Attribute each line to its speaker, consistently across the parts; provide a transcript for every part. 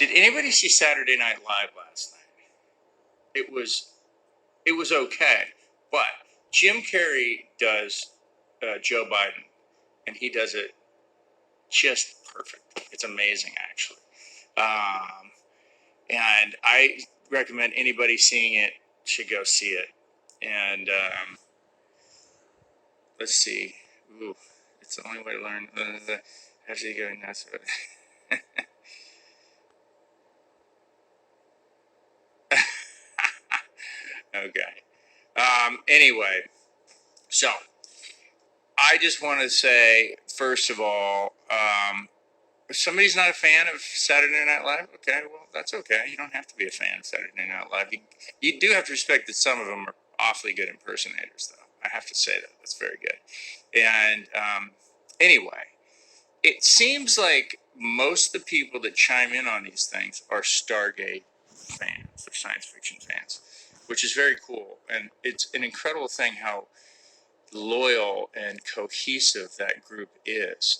Speaker 1: Did anybody see Saturday Night Live last night? It was okay, but Jim Carrey does Joe Biden, and he does it just perfect. It's amazing, actually. And I recommend anybody seeing it should go see it. And let's see. Ooh, it's the only way to learn. Actually, going nuts. Okay. Anyway, so I just want to say, first of all, if somebody's not a fan of Saturday Night Live, okay, well, that's okay. You don't have to be a fan of Saturday Night Live. You do have to respect that some of them are awfully good impersonators, though. I have to say that. That's very good. And anyway, it seems like most of the people that chime in on these things are Stargate fans, or science fiction fans, which is very cool. And it's an incredible thing how loyal and cohesive that group is.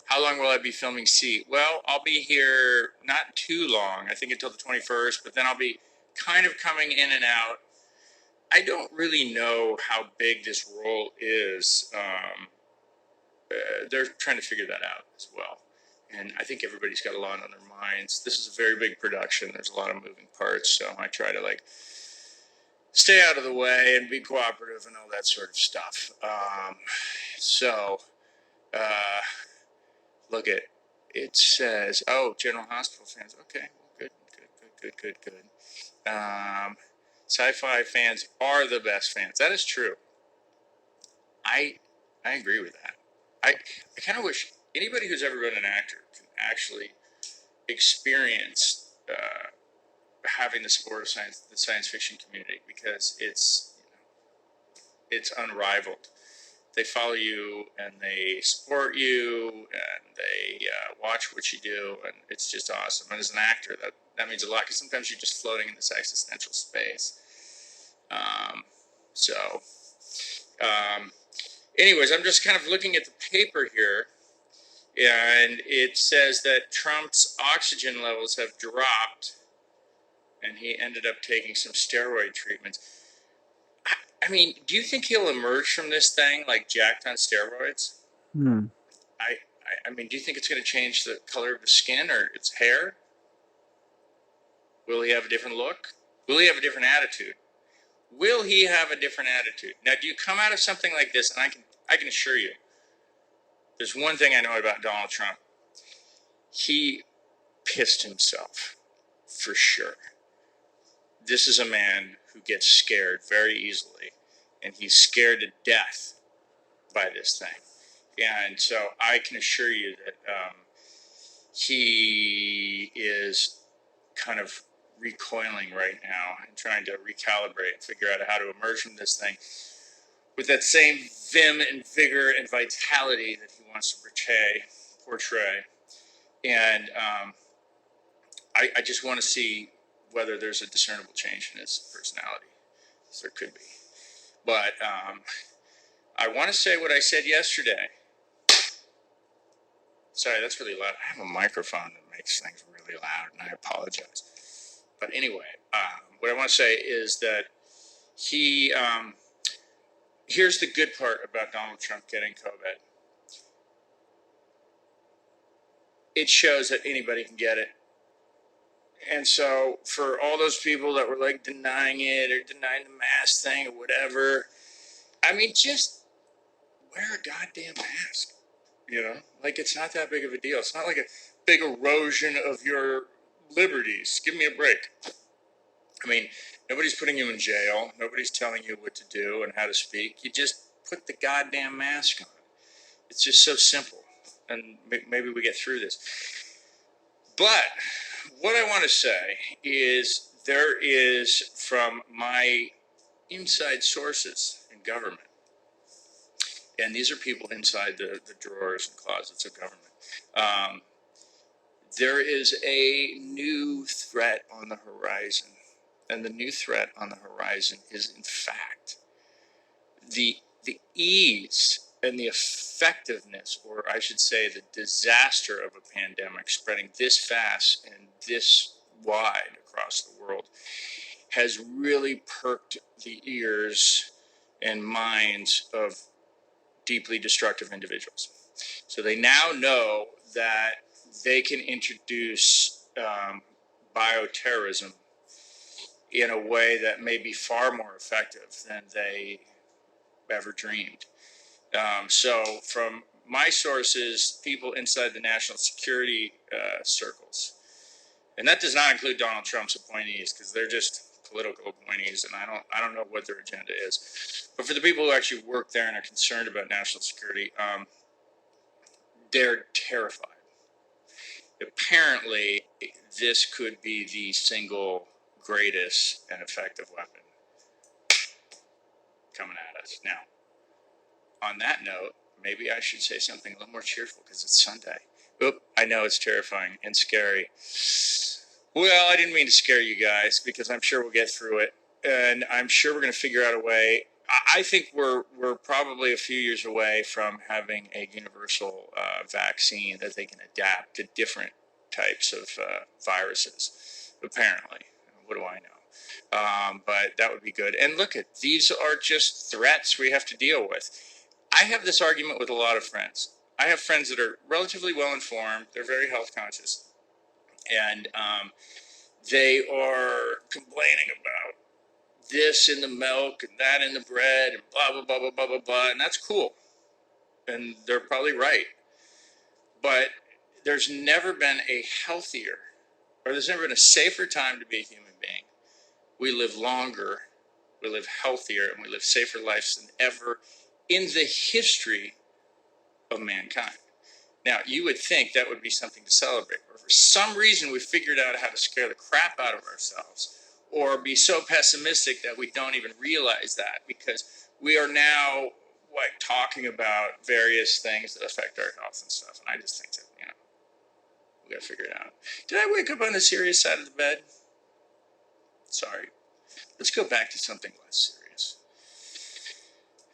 Speaker 1: How long will I be filming C? Well, I'll be here not too long. I think until the 21st, but then I'll be kind of coming in and out. I don't really know how big this role is. They're trying to figure that out as well. And I think everybody's got a lot on their minds. This is a very big production. There's a lot of moving parts, so I try to stay out of the way and be cooperative and all that sort of stuff. Look at it says, oh, General Hospital fans. Okay, well, good. Sci-fi fans are the best fans. That is true. I agree with that. I kind of wish anybody who's ever been an actor can actually experience having the support of the science fiction community, because it's unrivaled. They follow you and they support you and they watch what you do, and it's just awesome. And as an actor, that means a lot, because sometimes you're just floating in this existential space. Anyways, I'm just kind of looking at the paper here, and it says that Trump's oxygen levels have dropped, and he ended up taking some steroid treatments. I mean, do you think he'll emerge from this thing jacked on steroids? I mean, do you think it's going to change the color of his skin or its hair? Will he have a different look? Will he have a different attitude? Will he have a different attitude? Now, do you come out of something like this, and I can assure you, there's one thing I know about Donald Trump. He pissed himself, for sure. This is a man who gets scared very easily, and he's scared to death by this thing. And so I can assure you that he is kind of recoiling right now and trying to recalibrate and figure out how to emerge from this thing with that same vim and vigor and vitality that he wants to portray. And I just want to see whether there's a discernible change in his personality. There could be. But I want to say what I said yesterday. Sorry, that's really loud. I have a microphone that makes things really loud, and I apologize. But anyway, what I want to say is that here's the good part about Donald Trump getting COVID. It shows that anybody can get it. And so for all those people that were denying it or denying the mask thing or whatever, I mean, just wear a goddamn mask. It's not that big of a deal. It's not like a big erosion of your liberties. Give me a break. I mean, nobody's putting you in jail. Nobody's telling you what to do and how to speak. You just put the goddamn mask on. It's just so simple. And maybe we get through this. But what I want to say is there is, from my inside sources in government, and these are people inside the drawers and closets of government, there is a new threat on the horizon. And the new threat on the horizon is, in fact, the ease and the effectiveness, or I should say the disaster of a pandemic spreading this fast and this wide across the world has really perked the ears and minds of deeply destructive individuals. So they now know that they can introduce bioterrorism in a way that may be far more effective than they ever dreamed. So from my sources, people inside the national security circles, and that does not include Donald Trump's appointees because they're just political appointees, and I don't know what their agenda is. But for the people who actually work there and are concerned about national security, they're terrified. Apparently, this could be the single greatest and effective weapon coming at us. Now, on that note, maybe I should say something a little more cheerful because it's Sunday. Oop, I know it's terrifying and scary. Well, I didn't mean to scare you guys because I'm sure we'll get through it. And I'm sure we're going to figure out a way. I think we're probably a few years away from having a universal vaccine that they can adapt to different types of viruses, apparently. What do I know? But that would be good. And look, these are just threats we have to deal with. I have this argument with a lot of friends. I have friends that are relatively well informed. They're very health conscious. And they are complaining about this in the milk and that in the bread and blah, blah, blah, blah, blah, blah, blah. And that's cool. And they're probably right. But there's never been a healthier, or there's never been a safer time to be a human being. We live longer, we live healthier, and we live safer lives than ever in the history of mankind. Now, you would think that would be something to celebrate, but for some reason we figured out how to scare the crap out of ourselves or be so pessimistic that we don't even realize that, because we are now talking about various things that affect our health and stuff, and I just think that, we gotta figure it out. Did I wake up on the serious side of the bed? Sorry. Let's go back to something less serious.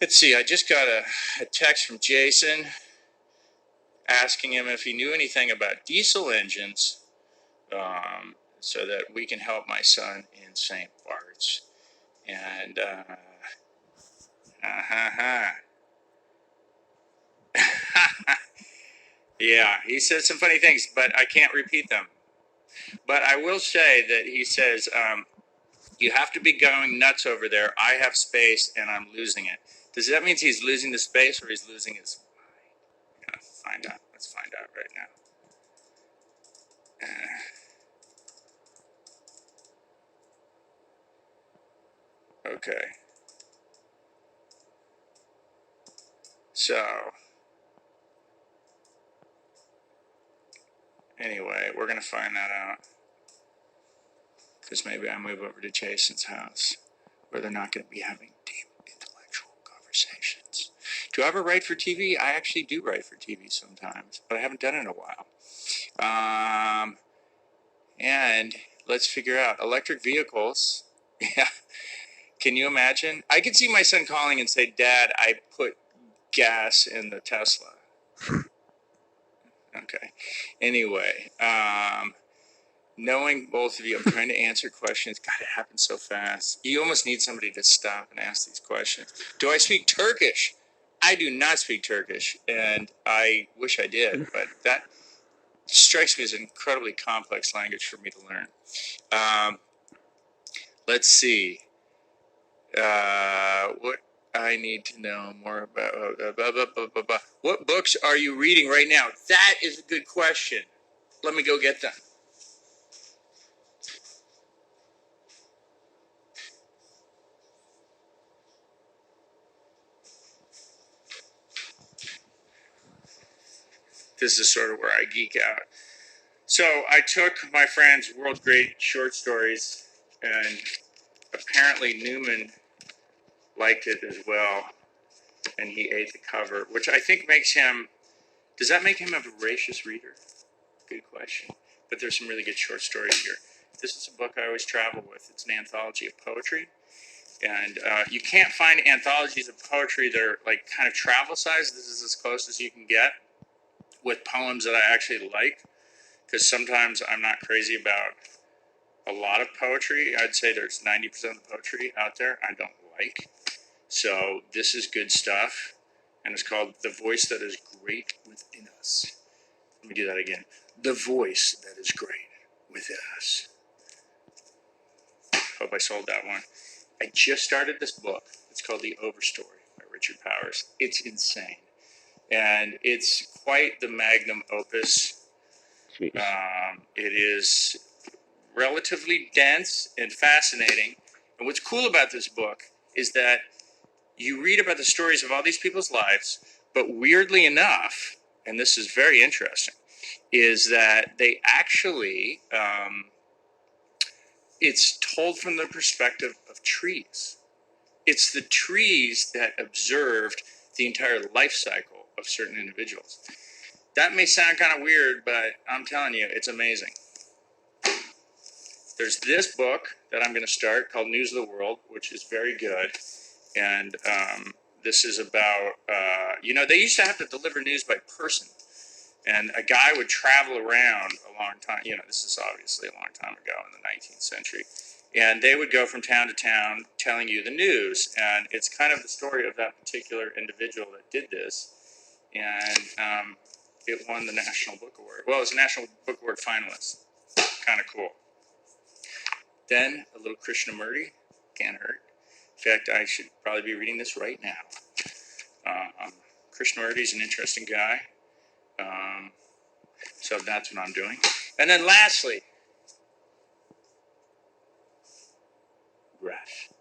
Speaker 1: Let's see, I just got a text from Jason asking him if he knew anything about diesel engines so that we can help my son in St. Bart's. And, yeah, he says some funny things, but I can't repeat them. But I will say that he says, you have to be going nuts over there. I have space and I'm losing it. Does that mean he's losing the space or he's losing his mind? I'm gonna find out. Let's find out right now. Okay. So, anyway, we're going to find that out. Because maybe I move over to Jason's house where they're not going to be having deep intellectual conversations. Do I ever write for TV? I actually do write for TV sometimes, but I haven't done it in a while. And let's figure out electric vehicles. Yeah. Can you imagine? I could see my son calling and say, Dad, I put gas in the Tesla. Okay. Anyway, knowing both of you, I'm trying to answer questions. God, it happens so fast. You almost need somebody to stop and ask these questions. Do I speak Turkish? I do not speak Turkish, and I wish I did, but that strikes me as an incredibly complex language for me to learn. Let's see. What I need to know more about. What books are you reading right now? That is a good question. Let me go get them. This is sort of where I geek out. So I took my friend's World Great Short Stories, and apparently Newman liked it as well, and he ate the cover, which I think makes him, does that make him a voracious reader? Good question. But there's some really good short stories here. This is a book I always travel with. It's an anthology of poetry. And you can't find anthologies of poetry that are like kind of travel size. This is as close as you can get with poems that I actually like, because sometimes I'm not crazy about a lot of poetry. I'd say there's 90% of the poetry out there I don't like. So this is good stuff, and it's called The Voice That Is Great Within Us. Let me do that again. The Voice That Is Great Within Us. Hope I sold that one. I just started this book. It's called The Overstory by Richard Powers. It's insane. And it's quite the magnum opus. It is relatively dense and fascinating. And what's cool about this book is that you read about the stories of all these people's lives, but weirdly enough, and this is very interesting, is that they actually, it's told from the perspective of trees. It's the trees that observed the entire life cycle of certain individuals. That may sound kind of weird, but I'm telling you, it's amazing. There's this book that I'm going to start called News of the World, which is very good. And this is about, they used to have to deliver news by person. And a guy would travel around a long time. This is obviously a long time ago in the 19th century. And they would go from town to town telling you the news. And it's kind of the story of that particular individual that did this. And it won the National Book Award. Well, it was a National Book Award finalist. Kind of cool. Then a little Krishnamurti. Can't hurt. In fact, I should probably be reading this right now. Krishnamurti is an interesting guy. So that's what I'm doing. And then lastly, breath.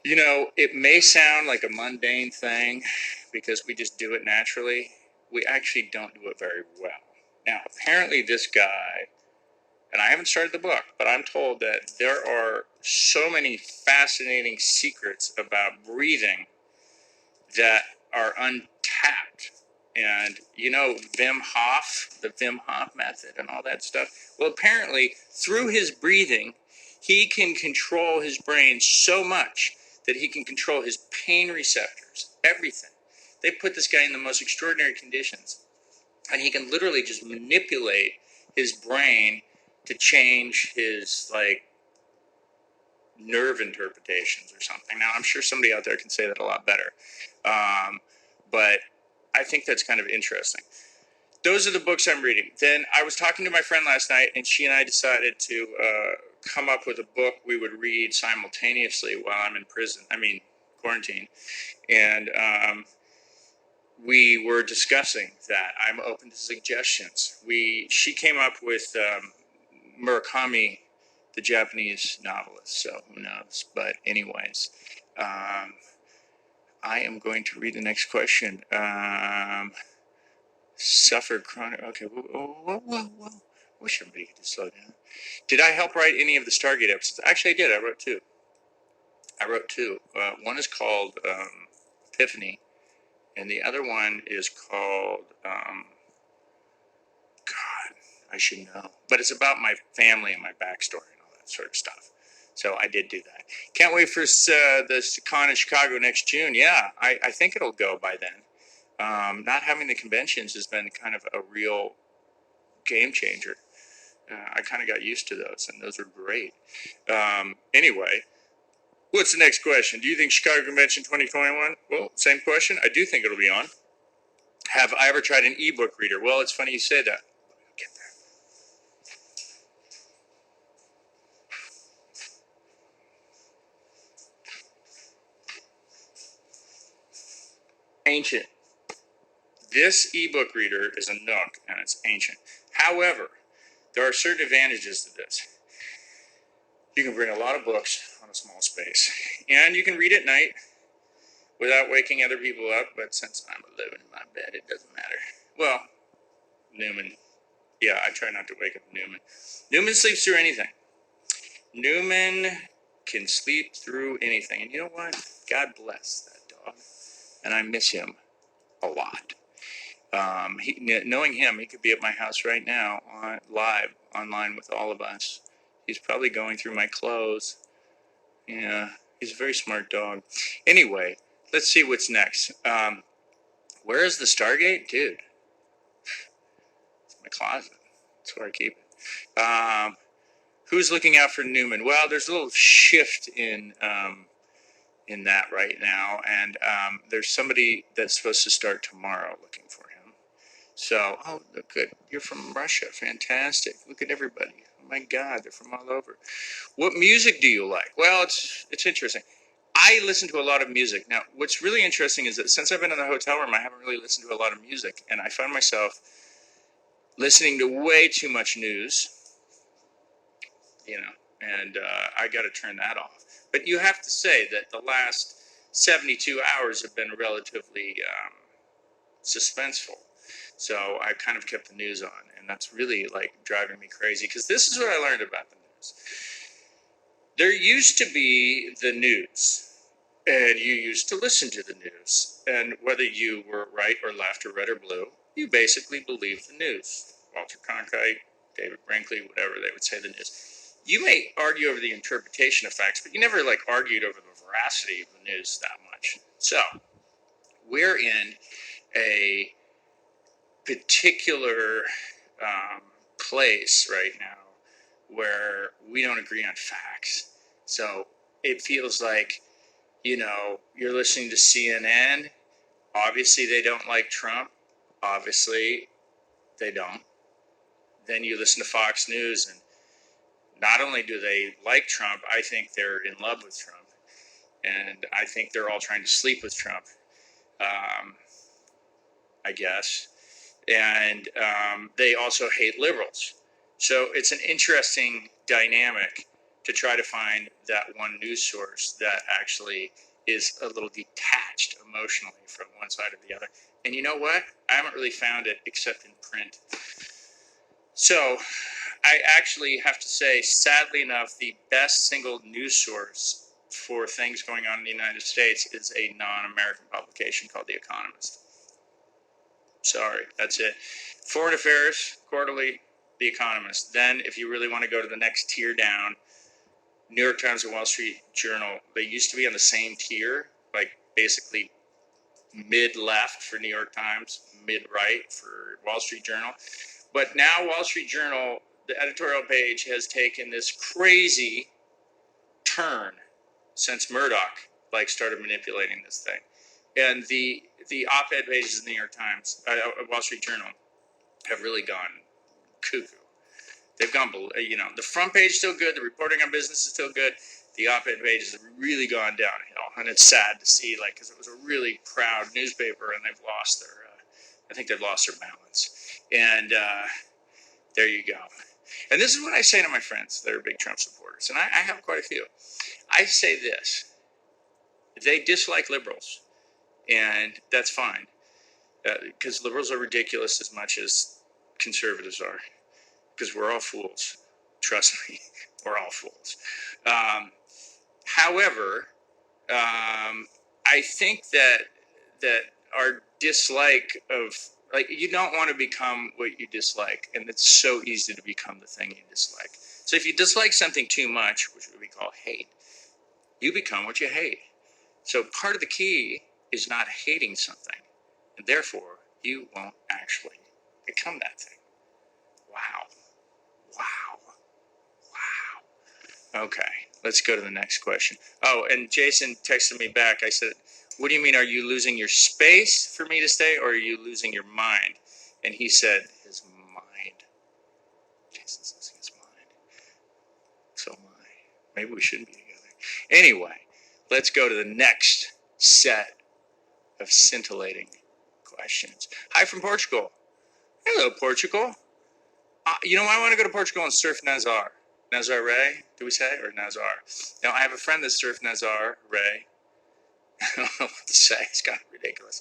Speaker 1: It may sound like a mundane thing because we just do it naturally. We actually don't do it very well. Now, apparently this guy, and I haven't started the book, but I'm told that there are so many fascinating secrets about breathing that are untapped. And Wim Hof, the Wim Hof method and all that stuff. Well, apparently through his breathing, he can control his brain so much that he can control his pain receptors, everything. They put this guy in the most extraordinary conditions, and he can literally just manipulate his brain to change his nerve interpretations or something. Now, I'm sure somebody out there can say that a lot better. But I think that's kind of interesting. Those are the books I'm reading. Then I was talking to my friend last night, and she and I decided to come up with a book we would read simultaneously while I'm in prison. Quarantine. And we were discussing that. I'm open to suggestions. She came up with Murakami, the Japanese novelist, so who knows. But anyways, I am going to read the next question. Suffered chronic. Okay, whoa. Wish everybody could just slow down. Did I help write any of the Stargate episodes? Actually, I did. I wrote two. One is called Epiphany, and the other one is called God, I should know. But it's about my family and my backstory and all that sort of stuff. So I did do that. Can't wait for the con in Chicago next June. Yeah, I think it'll go by then. Not having the conventions has been kind of a real game changer. I kind of got used to those, and those were great. Anyway, what's the next question? Do you think Chicago Convention 2021? Well, same question. I do think it'll be on. Have I ever tried an ebook reader? Well, it's funny you say that. Get there. Ancient. This ebook reader is a Nook, and it's ancient. However, there are certain advantages to this. You can bring a lot of books on a small space, and you can read at night without waking other people up, but since I'm living in my bed, it doesn't matter. Well, Newman. Yeah, I try not to wake up Newman. Newman sleeps through anything. Newman can sleep through anything. And you know what? God bless that dog. And I miss him a lot. Knowing him, he could be at my house right now, live, online with all of us. He's probably going through my clothes, Yeah, he's a very smart dog. Anyway, let's see what's next. Where is the Stargate? Dude, it's my closet. That's where I keep it. Who's looking out for Newman? Well, there's a little shift in that right now, and there's somebody that's supposed to start tomorrow looking for him. So, oh, good. You're from Russia. Fantastic. Look at everybody. Oh my God, they're from all over. What music do you like? Well, it's interesting. I listen to a lot of music. Now, what's really interesting is that since I've been in the hotel room, I haven't really listened to a lot of music, and I find myself listening to way too much news, and I got to turn that off. But you have to say that the last 72 hours have been relatively suspenseful. So I kind of kept the news on, and that's really like driving me crazy, because this is what I learned about the news. There used to be the news, and you used to listen to the news, and whether you were right or left or red or blue, you basically believed the news. Walter Cronkite, David Brinkley, whatever they would say the news. You may argue over the interpretation of facts, but you never like argued over the veracity of the news that much. So we're in a particular place right now where we don't agree on facts. So it feels like, you're listening to CNN. Obviously, they don't like Trump. Obviously, they don't. Then you listen to Fox News, and not only do they like Trump, I think they're in love with Trump. And I think they're all trying to sleep with Trump, I guess. And they also hate liberals. So it's an interesting dynamic to try to find that one news source that actually is a little detached emotionally from one side or the other. And you know what? I haven't really found it except in print. So I actually have to say, sadly enough, the best single news source for things going on in the United States is a non-American publication called The Economist. Sorry, that's it. Foreign Affairs, Quarterly, The Economist. Then, if you really want to go to the next tier down, New York Times and Wall Street Journal. They used to be on the same tier, like basically mid-left for New York Times, mid-right for Wall Street Journal. But now Wall Street Journal, the editorial page has taken this crazy turn since Murdoch started manipulating this thing. And the op-ed pages of the New York Times, Wall Street Journal, have really gone cuckoo. They've gone, the front page is still good. The reporting on business is still good. The op-ed pages have really gone downhill, and it's sad to see, because it was a really proud newspaper, and they've lost their, I think they've lost their balance. And there you go. And this is what I say to my friends that are big Trump supporters, and I have quite a few. I say this: they dislike liberals, and that's fine, because liberals are ridiculous as much as conservatives are. Because we're all fools. Trust me, we're all fools. However, I think that our dislike of, you don't want to become what you dislike, and it's so easy to become the thing you dislike. So if you dislike something too much, which we call hate, you become what you hate. So part of the key is not hating something, and therefore you won't actually become that thing. Wow. Okay, let's go to the next question. Oh, and Jason texted me back. I said, what do you mean, are you losing your space for me to stay, or are you losing your mind? And he said, his mind. Jason's losing his mind. So am I. Maybe we shouldn't be together. Anyway, let's go to the next set of scintillating questions. Hi from Portugal. Hello, Portugal. You know, I want to go to Portugal and surf Nazar. Nazare, do we say? Or Nazar? Now, I have a friend that surfed Nazar, Ray. I don't know what to say. It's kind of ridiculous.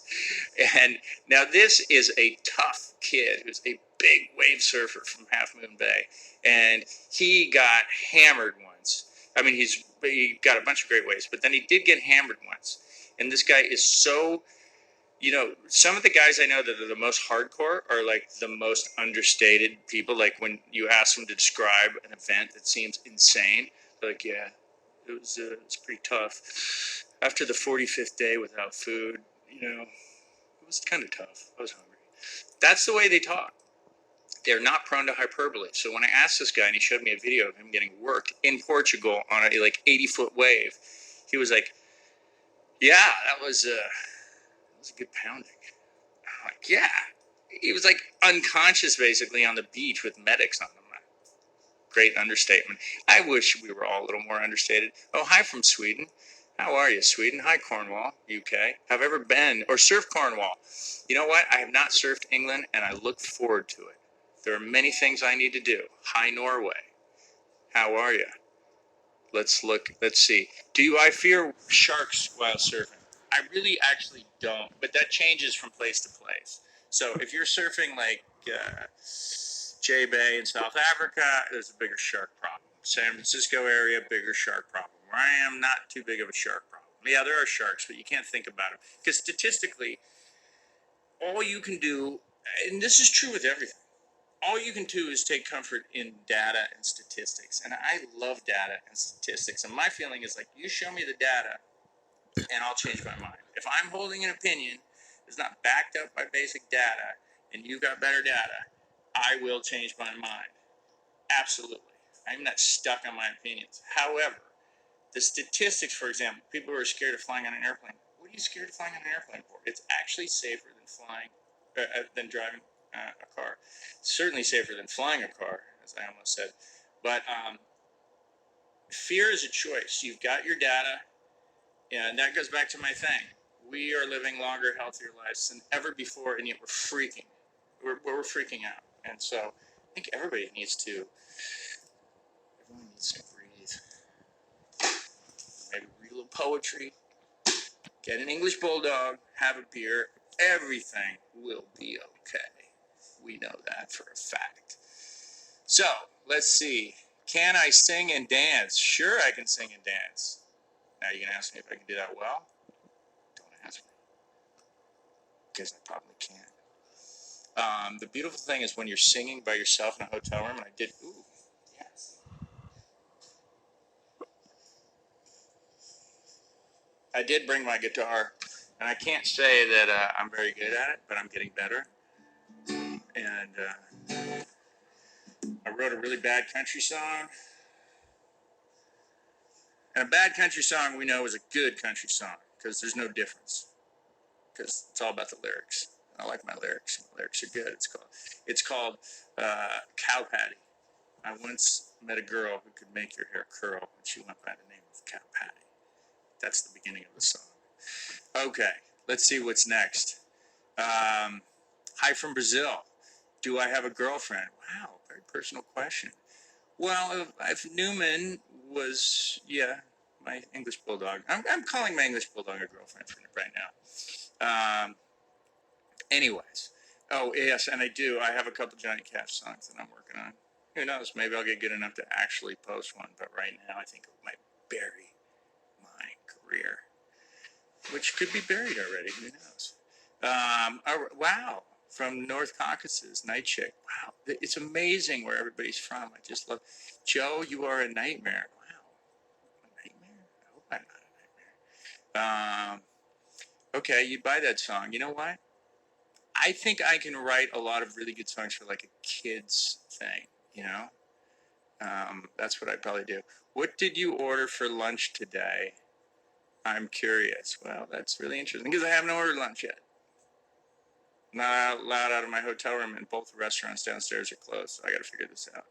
Speaker 1: And now this is a tough kid who's a big wave surfer from Half Moon Bay. And he got hammered once. I mean, he got a bunch of great waves, but then he did get hammered once. And this guy is so... some of the guys I know that are the most hardcore are the most understated people. Like when you ask them to describe an event that seems insane, they're like, yeah, It was pretty tough. After the 45th day without food, it was kind of tough. I was hungry. That's the way they talk. They're not prone to hyperbole. So when I asked this guy, and he showed me a video of him getting worked in Portugal on a 80-foot wave, he was like, "Yeah, that was a good pounding." I'm like, "Yeah." He was unconscious basically on the beach with medics on him. Great understatement. I wish we were all a little more understated. Oh, hi from Sweden. How are you, Sweden? Hi, Cornwall, UK. Have I ever been or surfed Cornwall? You know what? I have not surfed England, and I look forward to it. There are many things I need to do. Hi, Norway. How are you? Let's look. Let's see. I fear sharks while surfing? I really actually don't, but that changes from place to place. So if you're surfing J Bay in South Africa, there's a bigger shark problem. San Francisco area, bigger shark problem. Where I am, not too big of a shark problem. Yeah, there are sharks, but you can't think about them because statistically, all you can do, and this is true with everything, all you can do is take comfort in data and statistics. And I love data and statistics. And my feeling is you show me the data and I'll change my mind. If I'm holding an opinion that's not backed up by basic data and you've got better data, I will change my mind. Absolutely. I'm not stuck on my opinions. However, the statistics, for example, people who are scared of flying on an airplane, what are you scared of flying on an airplane for? It's actually safer than driving a car. Certainly safer than flying a car, as I almost said. But fear is a choice. You've got your data, and that goes back to my thing. We are living longer, healthier lives than ever before, and yet we're freaking. We're freaking out. And so I think everyone needs to breathe. Maybe read a little poetry, get an English bulldog, have a beer. Everything will be okay. We know that for a fact. So, let's see. Can I sing and dance? Sure, I can sing and dance. Now, you're going to ask me if I can do that well? Don't ask me. Because I probably can't. The beautiful thing is when you're singing by yourself in a hotel room, and I did, yes. I did bring my guitar, and I can't say that I'm very good at it, but I'm getting better. And I wrote a really bad country song. And a bad country song we know is a good country song because there's no difference. Because it's all about the lyrics. I like my lyrics. My lyrics are good. It's called Cow Patty. I once met a girl who could make your hair curl, and she went by the name of Cow Patty. That's the beginning of the song. Okay, let's see what's next. Hi from Brazil. Do I have a girlfriend? Wow, very personal question. Well, if Newman was, my English bulldog. I'm calling my English bulldog a girlfriend for right now. Anyways. Oh, yes, and I do. I have a couple Johnny Cash songs that I'm working on. Who knows? Maybe I'll get good enough to actually post one. But right now, I think it might bury my career, which could be buried already. Who knows? Wow. From North Caucasus, Night Chick. Wow. It's amazing where everybody's from. I just love. Joe, you are a nightmare. Wow. A nightmare? I hope I'm not a nightmare. Okay, you buy that song. You know what? I think I can write a lot of really good songs for a kid's thing, That's what I'd probably do. What did you order for lunch today? I'm curious. Well, that's really interesting because I haven't ordered lunch yet. Not allowed out of my hotel room, and both restaurants downstairs are closed. So I got to figure this out.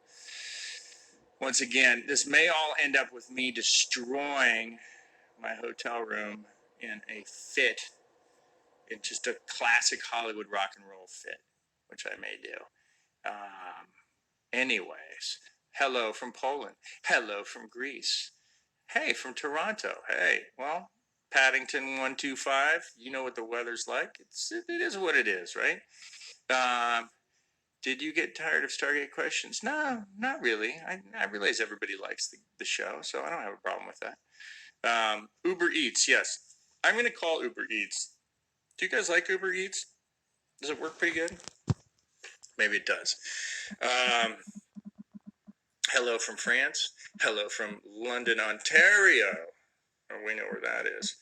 Speaker 1: Once again, this may all end up with me destroying my hotel room in a fit, in just a classic Hollywood rock and roll fit, which I may do. Anyways, hello from Poland. Hello from Greece. Hey, from Toronto. Hey, well, Paddington 125. You know what the weather's like. It is what it is, right? Did you get tired of Stargate questions? No, not really. I realize everybody likes the show, so I don't have a problem with that. Uber Eats, yes. I'm going to call Uber Eats. Do you guys like Uber Eats? Does it work pretty good? Maybe it does. Hello from France. Hello from London, Ontario. Oh, we know where that is.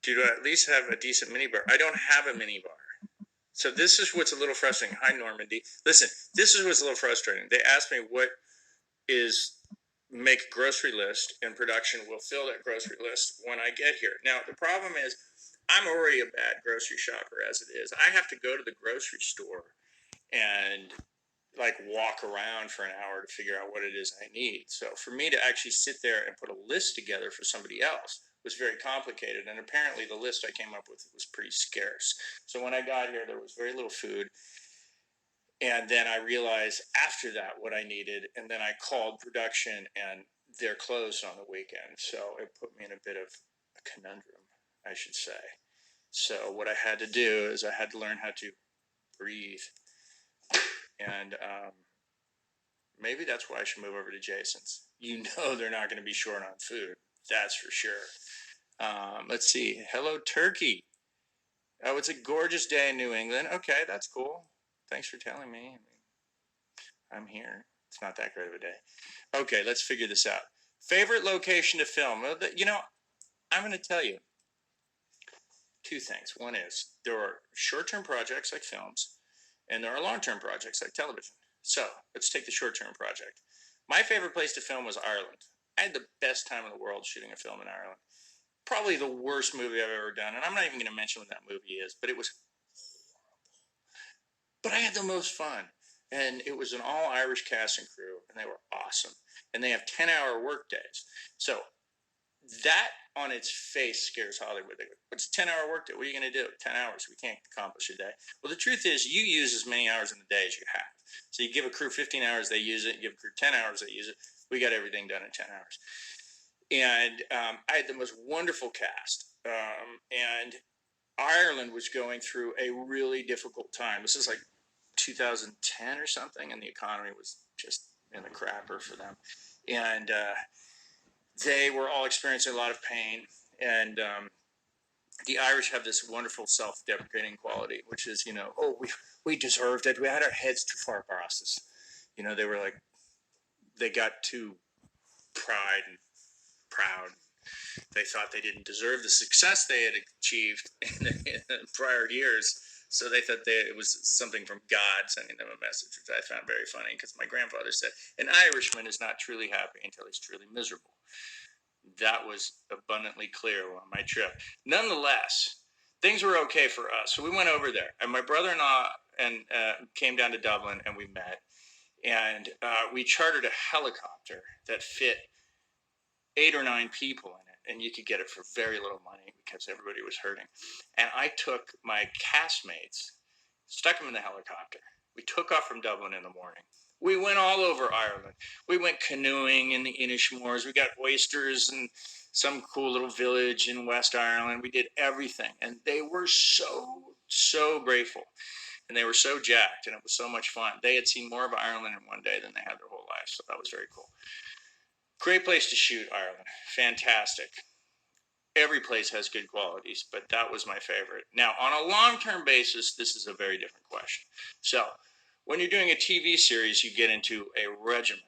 Speaker 1: Do you at least have a decent minibar? I don't have a minibar. So this is what's a little frustrating. Hi, Normandy. Listen, this is what's a little frustrating. They asked me what is make a grocery list, and production will fill that grocery list when I get here. Now, the problem is I'm already a bad grocery shopper as it is. I have to go to the grocery store and like walk around for an hour to figure out what it is I need. So for me to actually sit there and put a list together for somebody else was very complicated. And apparently the list I came up with was pretty scarce. So when I got here, there was very little food. And then I realized after that what I needed. And then I called production and they're closed on the weekend. So it put me in a bit of a conundrum, I should say. So what I had to do is I had to learn how to breathe. And maybe that's why I should move over to Jason's. You know they're not going to be short on food. That's for sure. Let's see. Hello, Turkey. Oh, it's a gorgeous day in New England. Okay, that's cool. Thanks for telling me. I'm here. It's not that great of a day. Okay, let's figure this out. Favorite location to film? Well, you know, I'm going to tell you two things. One is there are short-term projects like films, and there are long-term projects like television. So let's take the short-term project. My favorite place to film was Ireland. I had the best time in the world shooting a film in Ireland. Probably the worst movie I've ever done, and I'm not even going to mention what that movie is, but it was but I had the most fun. And it was an all Irish cast and crew, and they were awesome. And they have 10-hour work days. So that on its face scares Hollywood. They go, what's a 10-hour work day? What are you going to do? 10 hours. We can't accomplish a day. Well, the truth is, you use as many hours in the day as you have. So you give a crew 15 hours, they use it. You give a crew 10 hours, they use it. We got everything done in 10 hours. And I had the most wonderful cast. And Ireland was going through a really difficult time. This is like 2010 or something, and the economy was just in the crapper for them. And they were all experiencing a lot of pain. And the Irish have this wonderful self-deprecating quality, which is, you know, oh, we deserved it. We had our heads too far across us. You know, they were like, they got too proud. They thought they didn't deserve the success they had achieved in prior years. So they thought it was something from God sending them a message, which I found very funny because my grandfather said, an Irishman is not truly happy until he's truly miserable. That was abundantly clear on my trip. Nonetheless, things were okay for us. So we went over there, and my brother-in-law came down to Dublin, and we met. And we chartered a helicopter that fit 8 or 9 people in it, and you could get it for very little money because everybody was hurting. And I took my castmates, stuck them in the helicopter. We took off from Dublin in the morning. We went all over Ireland. We went canoeing in the Inishmores. We got oysters and some cool little village in West Ireland. We did everything, and they were so grateful, and they were so jacked, and it was so much fun. They had seen more of Ireland in one day than they had their whole life, so that was very cool. Great place to shoot, Ireland. Fantastic. Every place has good qualities, but that was my favorite. Now, on a long-term basis, this is a very different question. So, when you're doing a TV series, you get into a regimen.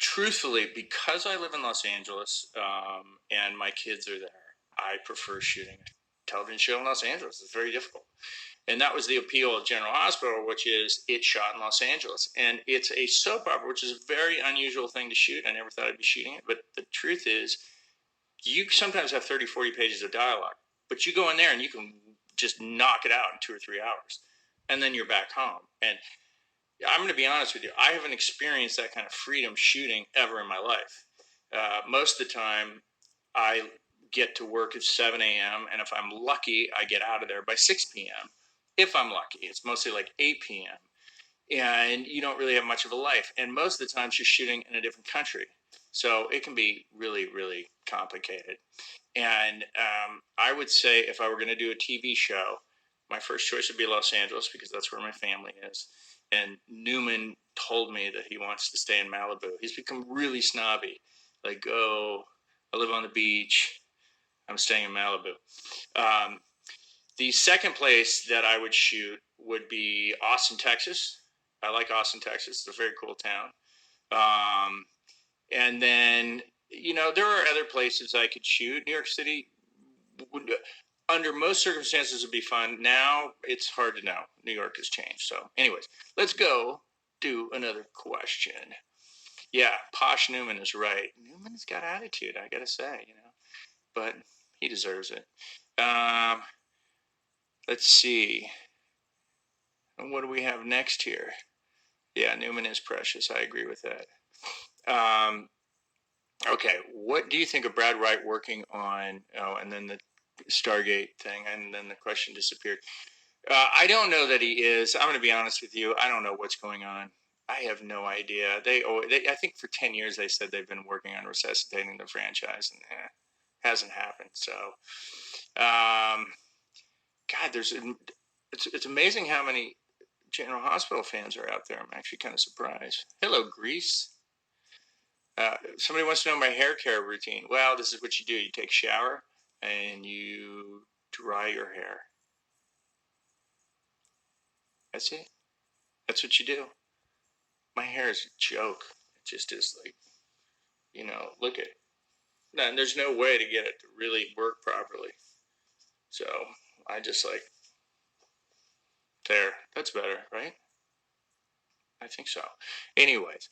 Speaker 1: Truthfully, because I live in Los Angeles and my kids are there, I prefer shooting a television show in Los Angeles. It's very difficult. And that was the appeal of General Hospital, which is it's shot in Los Angeles. And it's a soap opera, which is a very unusual thing to shoot. I never thought I'd be shooting it. But the truth is, you sometimes have 30, 40 pages of dialogue. But you go in there and you can just knock it out in 2 or 3 hours. And then you're back home. And I'm going to be honest with you. I haven't experienced that kind of freedom shooting ever in my life. Most of the time, I get to work at 7 a.m. And if I'm lucky, I get out of there by 6 p.m. If I'm lucky. It's mostly like 8 p.m. And you don't really have much of a life. And most of the times you're shooting in a different country. So it can be really, really complicated. And I would say if I were going to do a TV show, my first choice would be Los Angeles because that's where my family is. And Newman told me that he wants to stay in Malibu. He's become really snobby. Like, oh, I live on the beach. I'm staying in Malibu. The second place that I would shoot would be Austin, Texas. I like Austin, Texas. It's a very cool town. And then, there are other places I could shoot. New York City would, under most circumstances, would be fun. Now it's hard to know. New York has changed. So, anyways, let's go do another question. Yeah, Posh Newman is right. Newman's got attitude, I gotta say, but he deserves it. Let's see. And what do we have next here? Yeah, Newman is precious. I agree with that. Okay, what do you think of Brad Wright working on? Oh, and then the Stargate thing, and then the question disappeared. I don't know that he is. I'm going to be honest with you. I don't know what's going on. I have no idea. I think for 10 years they said they've been working on resuscitating the franchise, and hasn't happened. So, God, it's amazing how many General Hospital fans are out there. I'm actually kind of surprised. Hello, Greece. Somebody wants to know my hair care routine. Well, this is what you do. You take a shower and you dry your hair. That's it. That's what you do. My hair is a joke. It just is like, look at it. And there's no way to get it to really work properly. So I just like, there. That's better, right? I think so. Anyways,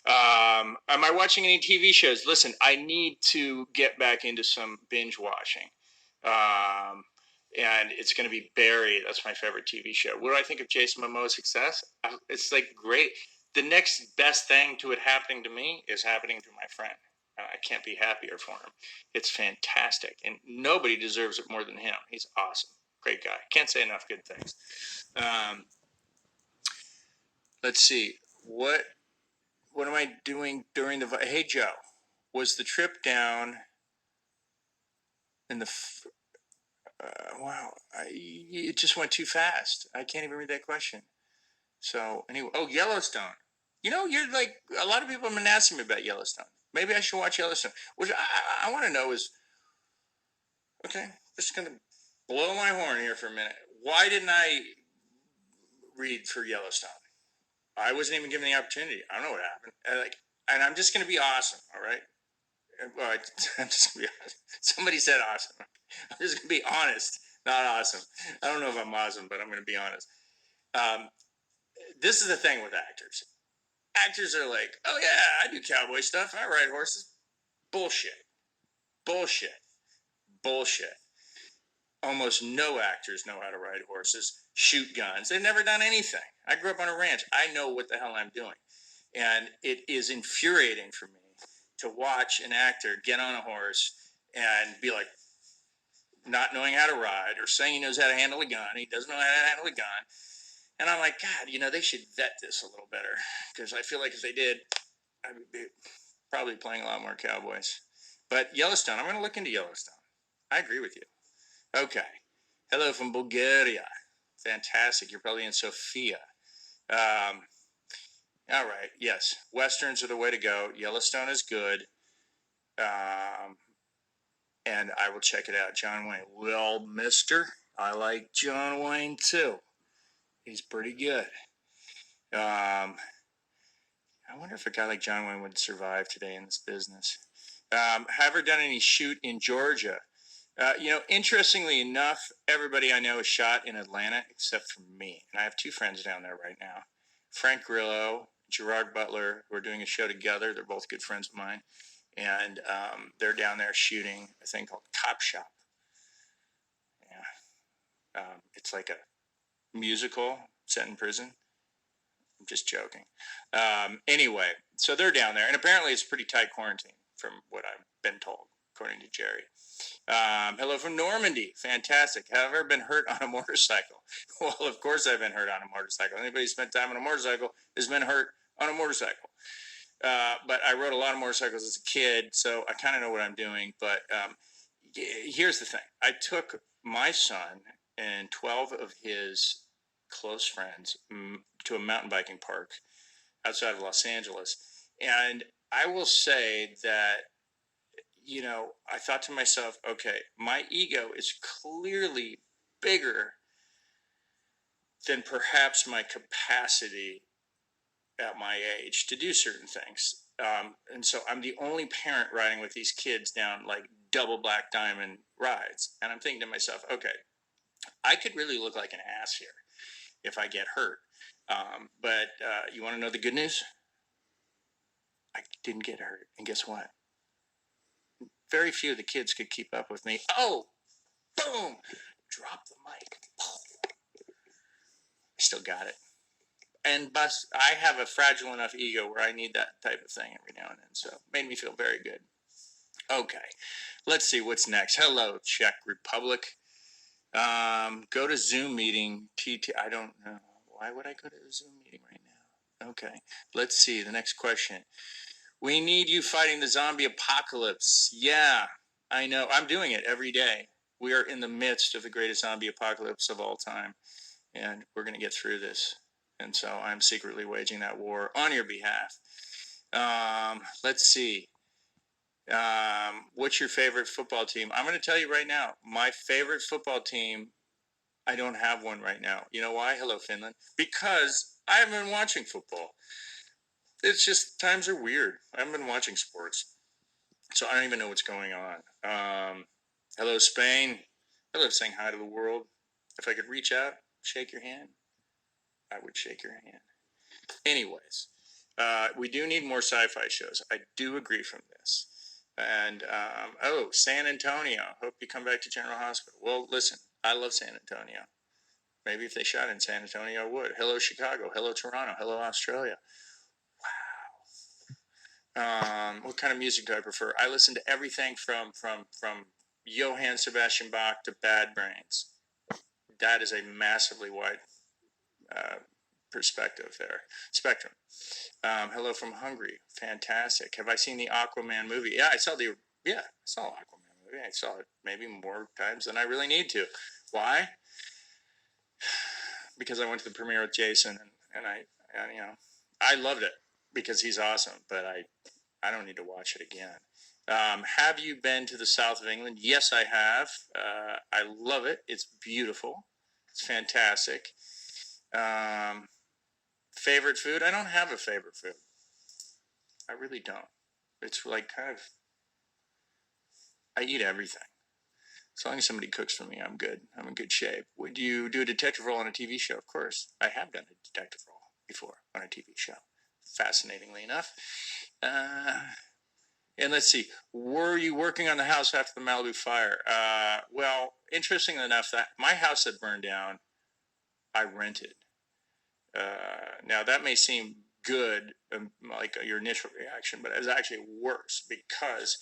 Speaker 1: am I watching any TV shows? Listen, I need to get back into some binge watching. And it's going to be Barry. That's my favorite TV show. What do I think of Jason Momoa's success? It's like great. The next best thing to it happening to me is happening to my friend. I can't be happier for him. It's fantastic. And nobody deserves it more than him. He's awesome. Great guy. Can't say enough good things. Let's see. What am I doing during the... Hey, Joe. Was the trip down in the... wow. It just went too fast. I can't even read that question. So, anyway. Oh, Yellowstone. You're like... A lot of people have been asking me about Yellowstone. Maybe I should watch Yellowstone. Which I want to know is... Okay. Just going to blow my horn here for a minute. Why didn't I read for Yellowstone? I wasn't even given the opportunity. I don't know what happened. And I'm just going to be awesome, all right? Well, I'm just going to be honest. Somebody said awesome. I'm just going to be honest, not awesome. I don't know if I'm awesome, but I'm going to be honest. This is the thing with actors. Actors are like, oh yeah, I do cowboy stuff. I ride horses. Bullshit. Bullshit. Bullshit. Almost no actors know how to ride horses, shoot guns. They've never done anything. I grew up on a ranch. I know what the hell I'm doing. And it is infuriating for me to watch an actor get on a horse and be like, not knowing how to ride, or saying he knows how to handle a gun. He doesn't know how to handle a gun. And I'm like, God, they should vet this a little better. Because I feel like if they did, I would be probably playing a lot more cowboys. But Yellowstone, I'm going to look into Yellowstone. I agree with you. Okay. Hello from Bulgaria. Fantastic. You're probably in Sofia. All right. Yes. Westerns are the way to go. Yellowstone is good. And I will check it out. John Wayne. Well, mister, I like John Wayne too. He's pretty good. I wonder if a guy like John Wayne would survive today in this business. Have ever done any shoot in Georgia? Interestingly enough, everybody I know is shot in Atlanta except for me. And I have two friends down there right now. Frank Grillo, Gerard Butler, who are doing a show together. They're both good friends of mine. And they're down there shooting a thing called Cop Shop. Yeah. It's like a musical set in prison. I'm just joking. Anyway, so they're down there. And apparently it's pretty tight quarantine from what I've been told, according to Jerry. Hello from Normandy. Fantastic. Have I ever been hurt on a motorcycle? Well, of course I've been hurt on a motorcycle. Anybody who spent time on a motorcycle has been hurt on a motorcycle. But I rode a lot of motorcycles as a kid, so I kind of know what I'm doing. But here's the thing. I took my son and 12 of his close friends to a mountain biking park outside of Los Angeles. And I will say that, I thought to myself, okay, my ego is clearly bigger than perhaps my capacity at my age to do certain things. And so I'm the only parent riding with these kids down like double black diamond rides. And I'm thinking to myself, okay, I could really look like an ass here if I get hurt. But you want to know the good news? I didn't get hurt. And guess what? Very few of the kids could keep up with me. Oh, boom! Drop the mic. I still got it. And I have a fragile enough ego where I need that type of thing every now and then. So it made me feel very good. Okay, let's see what's next. Hello, Czech Republic. Go to Zoom meeting. I don't know. Why would I go to a Zoom meeting right now? Okay, let's see. The next question. We need you fighting the zombie apocalypse. Yeah, I know. I'm doing it every day. We are in the midst of the greatest zombie apocalypse of all time. And we're going to get through this. And so I'm secretly waging that war on your behalf. Let's see. What's your favorite football team? I'm going to tell you right now, my favorite football team, I don't have one right now. You know why? Hello, Finland. Because I haven't been watching football. It's just times are weird. I haven't been watching sports. So I don't even know what's going on. Hello, Spain. I love saying hi to the world. If I could reach out, shake your hand, I would shake your hand. Anyways, we do need more sci-fi shows. I do agree from this. And, San Antonio. Hope you come back to General Hospital. Well, listen, I love San Antonio. Maybe if they shot in San Antonio, I would. Hello, Chicago. Hello, Toronto. Hello, Australia. Wow. What kind of music do I prefer? I listen to everything from Johann Sebastian Bach to Bad Brains. That is a massively wide perspective there. Spectrum. Hello from Hungary. Fantastic. Have I seen the Aquaman movie? Yeah, I saw Aquaman movie. I saw it maybe more times than I really need to. Why? Because I went to the premiere with Jason, and I loved it because he's awesome. But I don't need to watch it again. Have you been to the south of England? Yes, I have. I love it. It's beautiful. It's fantastic. Favorite food? I don't have a favorite food. I really don't. It's like I eat everything. As long as somebody cooks for me, I'm good. I'm in good shape. Would you do a detective role on a TV show? Of course. I have done a detective role before on a TV show. Fascinatingly enough. And let's see. Were you working on the house after the Malibu fire? Well, interestingly enough, that my house that burned down, I rented. Now, that may seem good, like your initial reaction, but it was actually worse because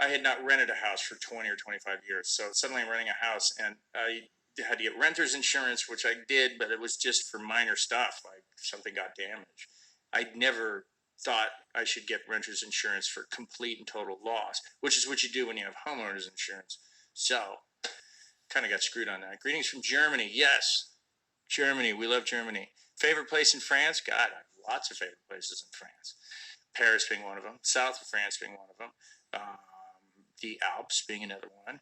Speaker 1: I had not rented a house for 20 or 25 years. So suddenly I'm renting a house, and I had to get renter's insurance, which I did, but it was just for minor stuff, like something got damaged. I never thought I should get renter's insurance for complete and total loss, which is what you do when you have homeowner's insurance. So kind of got screwed on that. Greetings from Germany. Yes, Germany. We love Germany. Favorite place in France? God, I have lots of favorite places in France. Paris being one of them. South of France being one of them. The Alps being another one.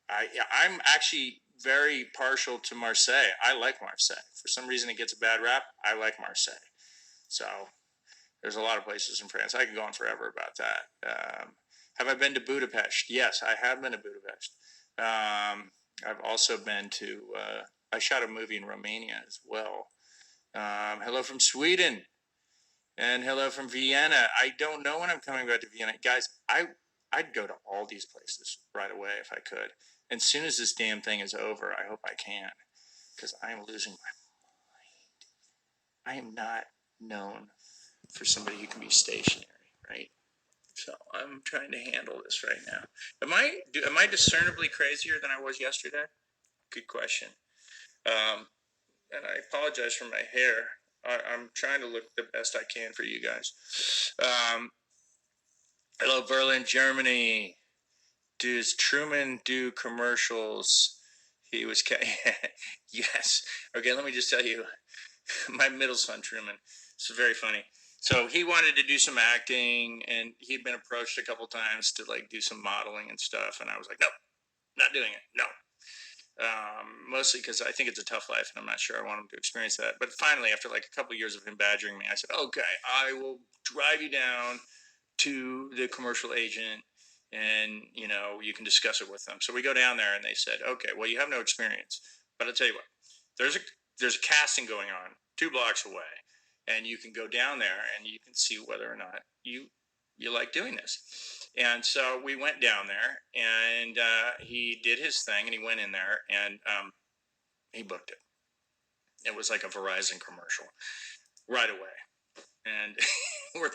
Speaker 1: I'm actually very partial to Marseille. I like Marseille. For some reason, it gets a bad rap. I like Marseille. So there's a lot of places in France. I could go on forever about that. Have I been to Budapest? Yes, I have been to Budapest. I've also been to, I shot a movie in Romania as well. Hello from Sweden. And hello from Vienna. I don't know when I'm coming back to Vienna. Guys, I'd go to all these places right away if I could. And as soon as this damn thing is over, I hope I can. Because I am losing my mind. I am not known for somebody who can be stationary, right? So I'm trying to handle this right now. Am I discernibly crazier than I was yesterday? Good question. And I apologize for my hair. I'm trying to look the best I can for you guys. Hello, Berlin, Germany. Does Truman do commercials? He was... Yes. Okay, let me just tell you. My middle son, Truman. It's very funny. So he wanted to do some acting, and he'd been approached a couple times to like do some modeling and stuff. And I was like, nope, not doing it. No. Mostly because I think it's a tough life, and I'm not sure I want him to experience that. But finally, after like a couple of years of him badgering me, I said, "Okay, I will drive you down to the commercial agent, and you can discuss it with them." So we go down there, and they said, "Okay, well, you have no experience, but I'll tell you what. There's a casting going on 2 blocks away, and you can go down there, and you can see whether or not you like doing this." And so we went down there, and he did his thing, and he went in there, and he booked it. It was like a Verizon commercial right away. And we're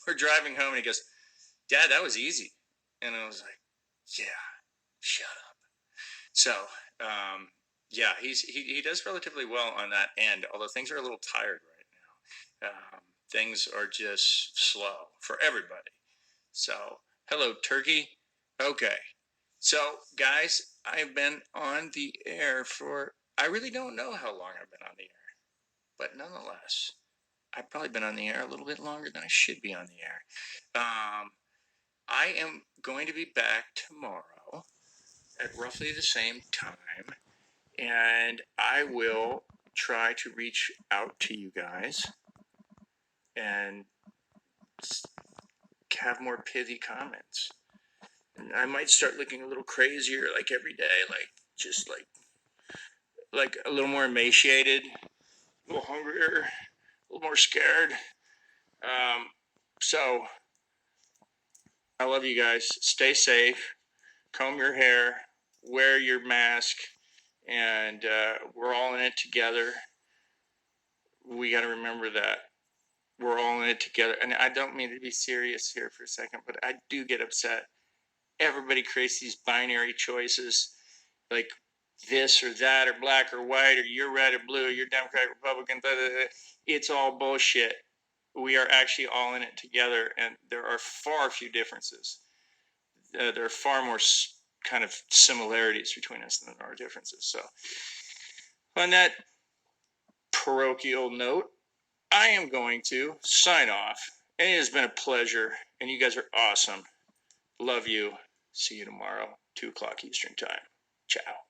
Speaker 1: we're driving home, and he goes, "Dad, that was easy." And I was like, "Yeah, shut up." So, yeah, he does relatively well on that end, although things are a little tired right now. Things are just slow for everybody. So, hello, Turkey. Okay. So, guys, I've been on the air for, I really don't know how long I've been on the air, but nonetheless, I've probably been on the air a little bit longer than I should be on the air. I am going to be back tomorrow at roughly the same time, and I will try to reach out to you guys and have more pithy comments. And I might start looking a little crazier, like every day, like just like a little more emaciated, a little hungrier, a little more scared. So I love you guys. Stay safe. Comb your hair. Wear your mask. And we're all in it together. We got to remember that we're all in it together. And I don't mean to be serious here for a second, but I do get upset. Everybody creates these binary choices, like this or that, or black or white, or you're red or blue, or you're Democrat, Republican. Blah, blah, blah. It's all bullshit. We are actually all in it together, and there are far few differences. There are far more kind of similarities between us than there are differences. So, on that parochial note, I am going to sign off. And it has been a pleasure, and you guys are awesome. Love you. See you tomorrow, 2 o'clock Eastern Time. Ciao.